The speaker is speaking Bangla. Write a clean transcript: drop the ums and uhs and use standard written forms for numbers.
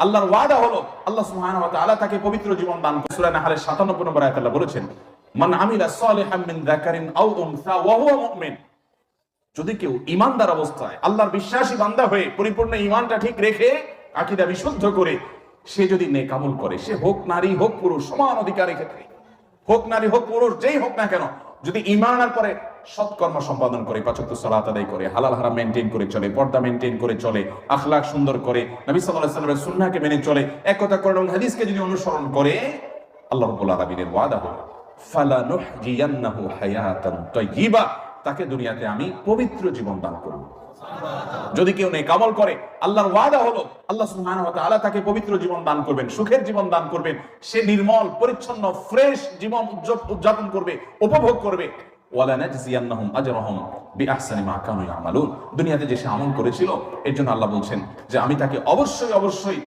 আল্লাহর ওয়াদা হলো আল্লাহ সুবহানাহু ওয়া তাআলা তাকে পবিত্র জীবন দান করবেন। সূরা নাহলের 97 নম্বর আয়াতে আল্লাহ বলেছেন, মান আমিলা সালিহাম মিন যাকারিন আও উনসা ওয়া হুয়া মুমিন। যদি কেউ ঈমানদার অবস্থায় আল্লাহর বিশ্বাসী বান্দা হয়ে পরিপূর্ণ ঈমানটা ঠিক রেখে আকীদা বিশুদ্ধ করে সে যদি নেক আমল করে, সে হোক নারী হোক পুরুষ, সমান অধিকারের ক্ষেত্রে, হোক নারী হোক পুরুষ, যেই হোক না কেন, যদি ঈমানের পরে সৎকর্ম সম্পাদন করে, পাঁচ ওয়াক্ত সালাত আদায় করে, হালাল হারাম মেইনটেইন করে চলে, পর্দা মেইনটেইন করে চলে, আখলাক সুন্দর করে, নবী সাল্লাল্লাহু আলাইহি ওয়াসাল্লামের সুন্নাহকে মেনে চলে, এক কথা করে এবং হাদিসকে যদি অনুসরণ করে, আল্লাহ রাব্বুল আলামিনের ওয়াদা হলো ফালানুহজিয়ান্নাহু হায়াতান তাইয়্যিবা, তাকে দুনিয়াতে আমি পবিত্র জীবন দান করব। যদি কেউ নেক আমল করে, আল্লাহর ওয়াদা হলো আল্লাহ সুবহানাহু ওয়া তাআলা তাকে পবিত্র জীবন দান করবেন, সুখের জীবন দান করবেন, সে নির্মল পরিচ্ছন্ন ফ্রেশ জীবন উদযাপন করবে, উপভোগ করবে। ওয়ালা নাজজিয়ান্নাহুম আজরাহুম বিআহসানি মা কানু ইয়ামালুন, দুনিয়াতে যে সে আমল করেছিল এর জন্য আল্লাহ বলছেন যে আমি তাকে অবশ্যই